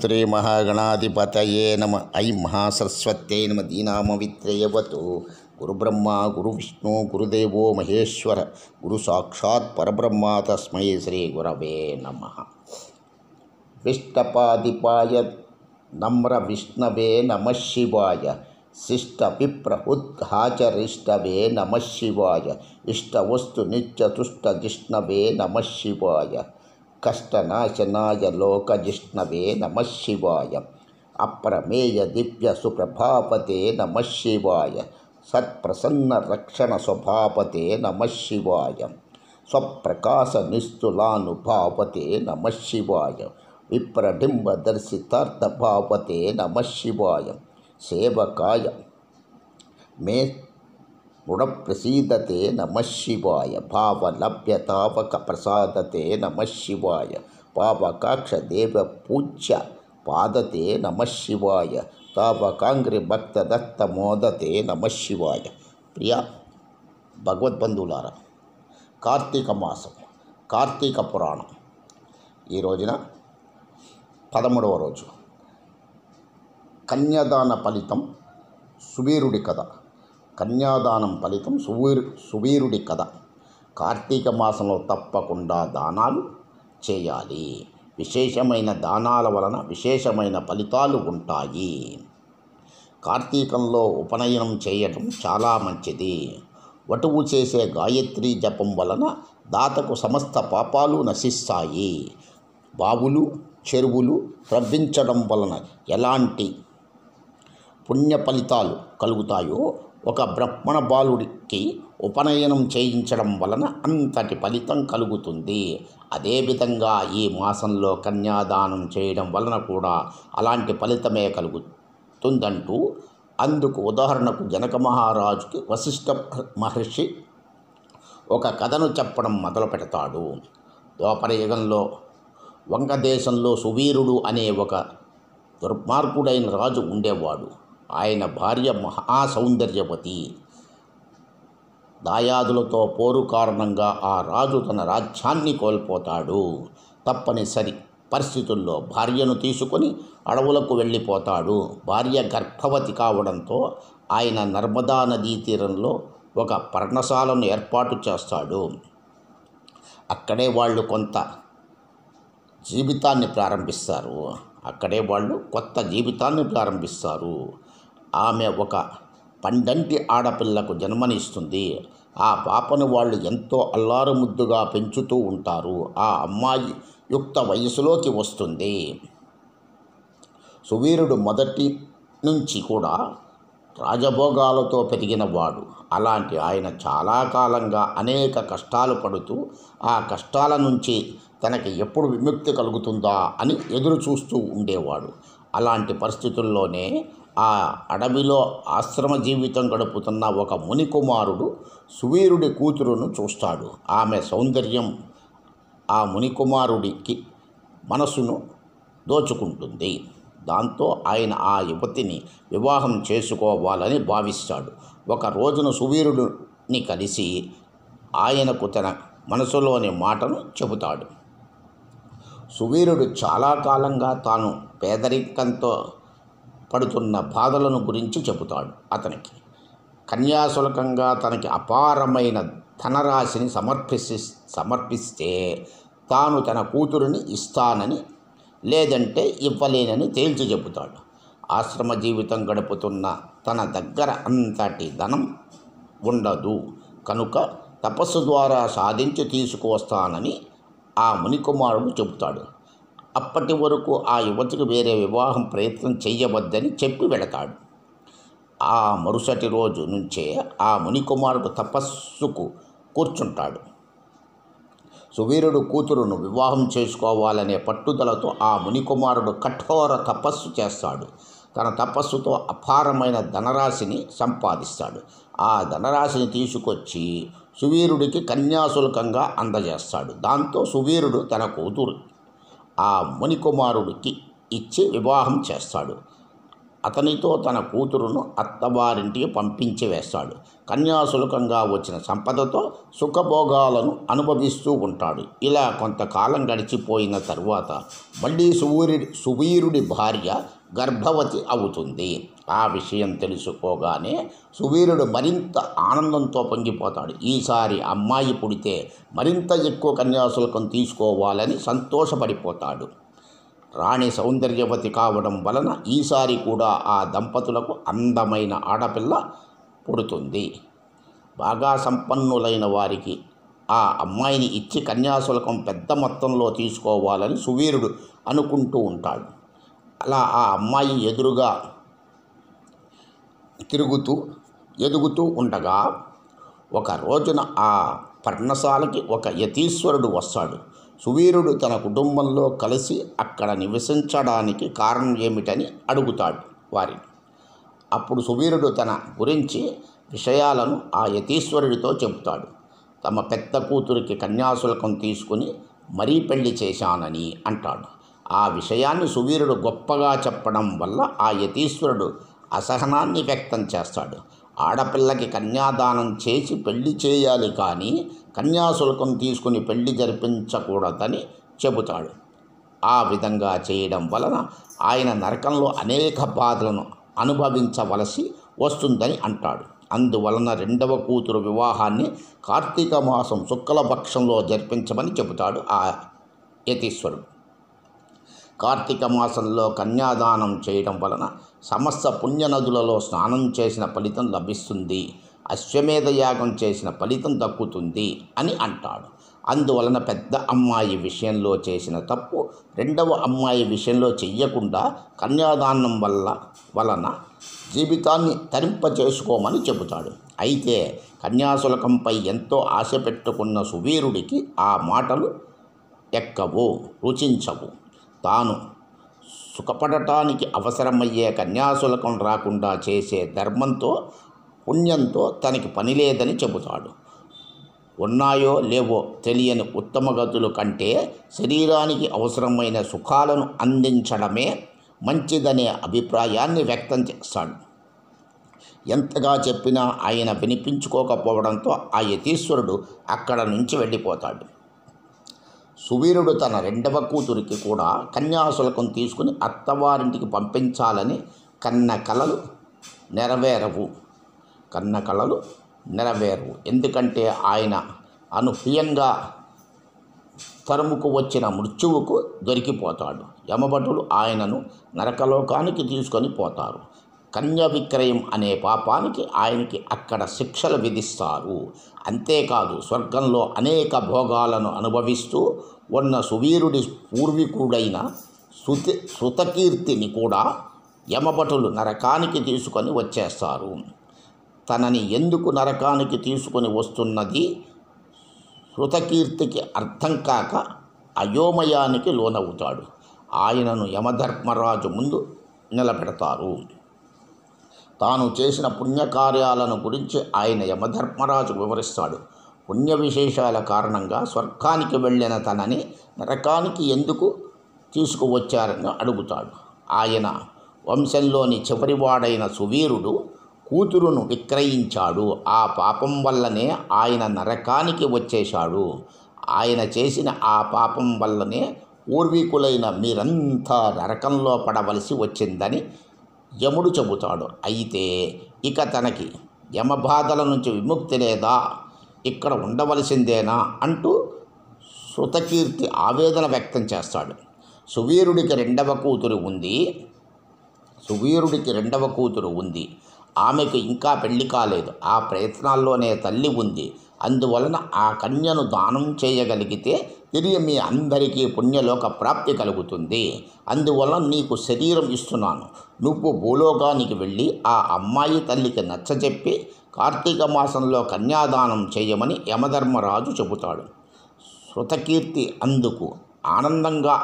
శ్రీ మహాగణాధిపతయే నమ. ఐం మహాసరస్వత్యై నమ. దీనామవిత్రయవతు గురుబ్రహ్మ గురువిష్ణు గురుదేవో మహేశ్వర గురు సాక్షాత్ పరబ్రహ్మ తస్మై శ్రీ గురవే నమ. విష్టపాదిపాయ నమ్ర విష్ణవే నమ శివాయ. శిష్ట విప్రహుద్ఘాచరిష్టవే నమ శివాయ. ఇష్టవస్తు నిత్యతుష్ట జిష్ణవే నమ శివాయ. కష్టనాశనాయ లోకజిష్ణవే నమ శివాయ. అప్రమేయ దివ్య సుప్రభాపతే నమ శివాయ. సత్ప్రసన్న రక్షణ స్వభాపతే నమ శివాయ. స్వప్రకాశ నిస్తులానుభావతే నమ శివాయ. విప్రడింబ దర్శితార్థభావతే నమ శివాయ. సేవకాయ మే గుణప్రసీదతే నమ శివాయ. భావలభ్యతావక ప్రసాదతే నమ శివాయ. పావకాక్ష దేవ పూజ్య పాదతే నమ శివాయ. తావకాంగ్రి భక్తదత్త మోదతే నమ శివాయ. ప్రియ భగవద్బంధువులారా, కార్తీక మాసం, కార్తీక పురాణం ఈ రోజున 13వ రోజు. కన్యాదాన ఫలితం సువీరుడి కథ. కన్యాదానం ఫలితం సువీరుడి కథ. కార్తీక మాసంలో తప్పకుండా దానాలు చేయాలి. విశేషమైన దానాల వలన విశేషమైన ఫలితాలు ఉంటాయి. కార్తీకంలో ఉపనయనం చేయడం చాలా మంచిది. వటువు చేసే గాయత్రీ జపం వలన దాతకు సమస్త పాపాలు నశిస్తాయి. బావులు చెరువులు త్రవ్వించడం వలన ఎలాంటి పుణ్య ఫలితాలు కలుగుతాయో ఒక బ్రాహ్మణ బాలుడికి ఉపనయనం చేయించడం వలన అంతటి ఫలితం కలుగుతుంది. అదేవిధంగా ఈ మాసంలో కన్యాదానం చేయడం వలన కూడా అలాంటి ఫలితమే కలుగుతుందంటూ అందుకు ఉదాహరణకు జనక మహారాజుకి వశిష్ఠ మహర్షి ఒక కథను చెప్పడం మొదలు పెడతాడు. ద్వాపరయుగంలో వంగదేశంలో సువీరుడు అనే ఒక దుర్మార్గుడైన రాజు ఉండేవాడు. ఆయన భార్య మహాసౌందర్యవతి. దాయాదులతో పోరు కారణంగా ఆ రాజు తన రాజ్యాన్ని కోల్పోతాడు. తప్పనిసరి పరిస్థితుల్లో భార్యను తీసుకొని అడవులకు వెళ్ళిపోతాడు. భార్య గర్భవతి కావడంతో ఆయన నర్మదా నదీ తీరంలో ఒక పర్ణశాలను ఏర్పాటు చేస్తాడు. అక్కడే వాళ్ళు కొంత జీవితాన్ని కొత్త జీవితాన్ని ప్రారంభిస్తారు. ఆమె ఒక పండంటి ఆడపిల్లకు జన్మనిస్తుంది. ఆ పాపను వాళ్ళు ఎంతో అల్లారు ముద్దుగా పెంచుతూ ఉంటారు. ఆ అమ్మాయి యుక్త వయసులోకి వస్తుంది. సువీరుడు మొదటి నుంచి కూడా రాజభోగాలతో పెరిగినవాడు. అలాంటి ఆయన చాలా కాలంగా అనేక కష్టాలు పడుతూ ఆ కష్టాల నుంచి తనకి ఎప్పుడు విముక్తి కలుగుతుందా అని ఎదురు చూస్తూ ఉండేవాడు. అలాంటి పరిస్థితుల్లోనే ఆ అడవిలో ఆశ్రమ జీవితం గడుపుతున్న ఒక మునికుమారుడు సువీరుడి కూతురును చూస్తాడు. ఆమె సౌందర్యం ఆ మునికుమారుడికి మనసును దోచుకుంటుంది. దాంతో ఆయన ఆ యువతిని వివాహం చేసుకోవాలని భావిస్తాడు. ఒక రోజున సువీరుడిని కలిసి ఆయనకు తన మనసులోని మాటను చెబుతాడు. సువీరుడు చాలా కాలంగా తాను పేదరికంతో పడుతున్న బాధలను గురించి చెబుతాడు. అతనికి కన్యాశుల్కంగా తనకి అపారమైన ధనరాశిని సమర్పిస్తే తాను తన కూతురిని ఇస్తానని, లేదంటే ఇవ్వలేనని తేల్చి చెబుతాడు. ఆశ్రమ జీవితం గడుపుతున్న తన దగ్గర అంతటి ధనం ఉండదు కనుక తపస్సు ద్వారా సాధించి తీసుకువస్తానని ఆ మునికుమారుడు చెబుతాడు. అప్పటి వరకు ఆ యువతికి వేరే వివాహం ప్రయత్నం చెయ్యవద్దని చెప్పి వెళతాడు. ఆ మరుసటి రోజు నుంచే ఆ మునికుమారుడు తపస్సుకు కూర్చుంటాడు. సువీరుడు కూతురును వివాహం చేసుకోవాలనే పట్టుదలతో ఆ మునికుమారుడు కఠోర తపస్సు చేస్తాడు. తన తపస్సుతో అపారమైన ధనరాశిని సంపాదిస్తాడు. ఆ ధనరాశిని తీసుకొచ్చి సువీరుడికి కన్యాశుల్కంగా అందజేస్తాడు. దాంతో సువీరుడు తన కూతురు ఆ మునికుమారుడికి ఇచ్చి వివాహం చేస్తాడు. అతనితో తన కూతురును అత్తవారింటికి పంపించి వేస్తాడు. కన్యాశుల్కంగా వచ్చిన సంపదతో సుఖభోగాలను అనుభవిస్తూ ఉంటాడు. ఇలా కొంతకాలం గడిచిపోయిన తరువాత మళ్ళీ సువీరుడి భార్య గర్భవతి అవుతుంది. ఆ విషయం తెలుసుకోగానే సువీరుడు మరింత ఆనందంతో పొంగిపోతాడు. ఈసారి అమ్మాయి పుడితే మరింత ఎక్కువ కన్యాశుల్కం తీసుకోవాలని సంతోషపడిపోతాడు. రాణి సౌందర్యవతి కావడం వలన ఈసారి కూడా ఆ దంపతులకు అందమైన ఆడపిల్ల పుడుతుంది. బాగా సంపన్నులైన వారికి ఆ అమ్మాయిని ఇచ్చి కన్యాశుల్కం పెద్ద మొత్తంలో తీసుకోవాలని సువీరుడు అనుకుంటూ ఉంటాడు. అలా ఆ అమ్మాయి ఎదురుగా ఎదుగుతూ ఉండగా ఒక రోజున ఆ పర్ణశాలకి ఒక యతీశ్వరుడు వస్తాడు. సువీరుడు తన కుటుంబంలో కలిసి అక్కడ నివసించడానికి కారణం ఏమిటని అడుగుతాడు వారిని. అప్పుడు సువీరుడు తన గురించి విషయాలను ఆ యతీశ్వరుడితో చెబుతాడు. తమ పెద్ద కూతురికి కన్యాశుల్కం తీసుకుని మరీ పెళ్లి చేశానని అంటాడు. ఆ విషయాన్ని సువీరుడు గొప్పగా చెప్పడం వల్ల ఆ యతీశ్వరుడు అసహనాన్ని వ్యక్తం చేస్తాడు. ఆడపిల్లకి కన్యాదానం చేసి పెళ్లి చేయాలి, కానీ కన్యాశుల్కం తీసుకుని పెళ్లి జరిపించకూడదని చెబుతాడు. ఆ విధంగా చేయడం వలన ఆయన నరకంలో అనేక బాధలను అనుభవించవలసి వస్తుందని అంటాడు. అందువలన రెండవ కూతురు వివాహాన్ని కార్తీక మాసం శుక్లపక్షంలో జరిపించమని చెబుతాడు ఆ యతీశ్వరుడు. కార్తీక మాసంలో కన్యాదానం చేయడం వలన సమస్త పుణ్యనదులలో స్నానం చేసిన ఫలితం లభిస్తుంది, అశ్వమేధ యాగం చేసిన ఫలితం దక్కుతుంది అని అంటాడు. అందువలన పెద్ద అమ్మాయి విషయంలో చేసిన తప్పు రెండవ అమ్మాయి విషయంలో చెయ్యకుండా కన్యాదానం వలన జీవితాన్ని తరింపచేసుకోమని చెబుతాడు. అయితే కన్యాశుల్కంపై ఎంతో ఆశ పెట్టుకున్న సువీరుడికి ఆ మాటలు ఎక్కవు, రుచించవు. తాను సుఖపడటానికి అవసరమయ్యే కన్యాశుల్కం రాకుండా చేసే ధర్మంతో పుణ్యంతో తనకి పని లేదని చెబుతాడు. ఉన్నాయో లేవో తెలియని ఉత్తమ గతుల కంటే శరీరానికి అవసరమైన సుఖాలను అందించడమే మంచిదనే అభిప్రాయాన్ని వ్యక్తం చేస్తాడు. ఎంతగా చెప్పినా ఆయన వినిపించుకోకపోవడంతో ఆ యతీశ్వరుడు అక్కడ నుంచి వెళ్ళిపోతాడు. సువీరుడు తన రెండవ కూతురికి కూడా కన్యాశుల్కం తీసుకుని అత్తవారింటికి పంపించాలని కన్న కలలు నెరవేరవు. ఎందుకంటే ఆయన అనూహ్యంగా తరుముకు వచ్చిన మృత్యువుకు దొరికిపోతాడు. యమభటులు ఆయనను నరకలోకానికి తీసుకొని పోతారు. కన్య విక్రయం అనే పాపానికి ఆయనకి అక్కడ శిక్షలు విధిస్తారు. అంతేకాదు, స్వర్గంలో అనేక భోగాలను అనుభవిస్తూ ఉన్న సువీరుడి పూర్వీకుడైన శృతకీర్తిని కూడా యమభటులు నరకానికి తీసుకొని వచ్చేస్తారు. తనని ఎందుకు నరకానికి తీసుకొని వస్తున్నది శృతకీర్తికి అర్థం కాక అయోమయానికి లోనవుతాడు. ఆయనను యమధర్మరాజు ముందు నిలబెడతారు. తాను చేసిన పుణ్యకార్యాలను గురించి ఆయన యమధర్మరాజు వివరిస్తాడు. పుణ్య విశేషాల కారణంగా స్వర్గానికి వెళ్ళిన తనని నరకానికి ఎందుకు తీసుకువచ్చారని అడుగుతాడు. ఆయన వంశంలోని చివరివాడైన సువీరుడు కూతురును విక్రయించాడు. ఆ పాపం వల్లనే ఆయన నరకానికి వచ్చేశాడు. ఆయన చేసిన ఆ పాపం వల్లనే పూర్వీకులైన మీరంతా నరకంలో పడవలసి వచ్చిందని యముడు చెబుతాడు. అయితే ఇక తనకి యమబాధల నుంచి విముక్తి లేదా, ఇక్కడ ఉండవలసిందేనా అంటూ శృతకీర్తి ఆవేదన వ్యక్తం చేస్తాడు. సువీరుడికి రెండవ కూతురు ఉంది. ఆమెకు ఇంకా పెళ్లి కాలేదు. ఆ ప్రయత్నాల్లోనే తల్లి ఉంది. అందువలన ఆ కన్యను దానం చేయగలిగితే తిరిగి మీ అందరికీ పుణ్యలోక ప్రాప్తి కలుగుతుంది. అందువలన నీకు శరీరం ఇస్తున్నాను. నువ్వు భూలోకానికి వెళ్ళి ఆ అమ్మాయి తల్లికి నచ్చజెప్పి కార్తీక మాసంలో కన్యాదానం చేయమని యమధర్మరాజు చెబుతాడు. శృతకీర్తి అందుకు ఆనందంగా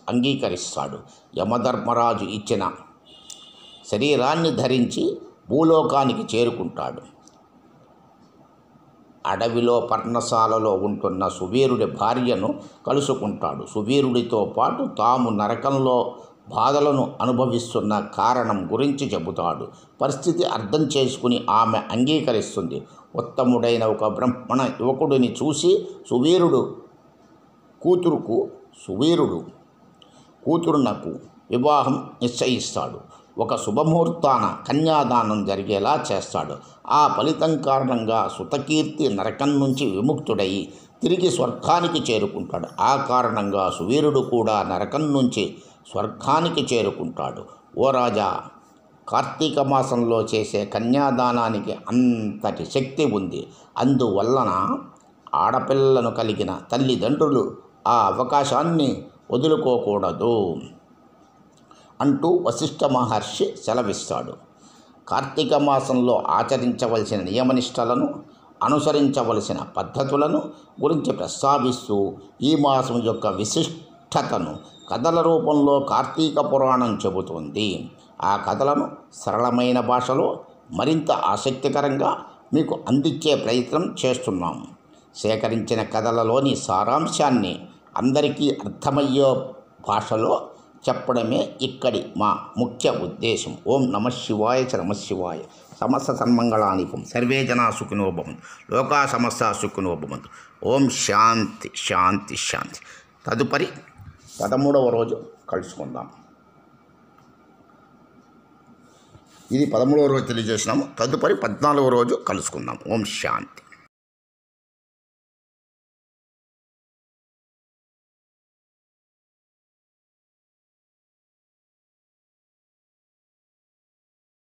అంగీకరిస్తాడు. యమధర్మరాజు ఇచ్చిన శరీరాన్ని ధరించి భూలోకానికి చేరుకుంటాడు. అడవిలో పర్ణశాలలో ఉంటున్న సువీరుడి భార్యను కలుసుకుంటాడు. సువీరుడితో పాటు తాము నరకంలో బాధలను అనుభవిస్తున్న కారణం గురించి చెబుతాడు. పరిస్థితి అర్థం చేసుకుని ఆమె అంగీకరిస్తుంది. ఉత్తముడైన ఒక బ్రాహ్మణ యువకుడిని చూసి సువీరుడు కూతురునకు వివాహం నిశ్చయిస్తాడు. ఒక శుభముహూర్తాన కన్యాదానం జరిగేలా చేస్తాడు. ఆ ఫలితం కారణంగా సుతకీర్తి నరకం నుంచి విముక్తుడై తిరిగి స్వర్గానికి చేరుకుంటాడు. ఆ కారణంగా సువీరుడు కూడా నరకం నుంచి స్వర్గానికి చేరుకుంటాడు. ఓ రాజా, కార్తీక మాసంలో చేసే కన్యాదానానికి అంతటి శక్తి ఉంది. అందువలన ఆడపిల్లను కలిగిన తల్లిదండ్రులు ఆ అవకాశాన్ని వదులుకోకూడదు అంటూ వశిష్ఠ మహర్షి సెలవిస్తాడు. కార్తీక మాసంలో ఆచరించవలసిన నియమనిష్టలను, అనుసరించవలసిన పద్ధతులను గురించి ప్రస్తావిస్తూ ఈ మాసం యొక్క విశిష్టతను కథల రూపంలో కార్తీక పురాణం చెబుతుంది. ఆ కథలను సరళమైన భాషలో మరింత ఆసక్తికరంగా మీకు అందించే ప్రయత్నం చేస్తున్నాం. సేకరించిన కథలలోని సారాంశాన్ని అందరికీ అర్థమయ్యే భాషలో చెప్పడమే ఇక్కడి మా ముఖ్య ఉద్దేశం. ఓం నమః శివాయ చ నమః శివాయ. సమస్త సన్మంగళాని భవంతు. సర్వే జనా సుఖినో భవంతు. లోకా సమస్త సుఖినో భవంతు. ఓం శాంతి శాంతి శాంతి. తదుపరి 13వ రోజు కలుసుకుందాం. ఇది 13వ రోజు తెలియజేసినాము. తదుపరి 14వ రోజు కలుసుకుందాం. ఓం శాంతి.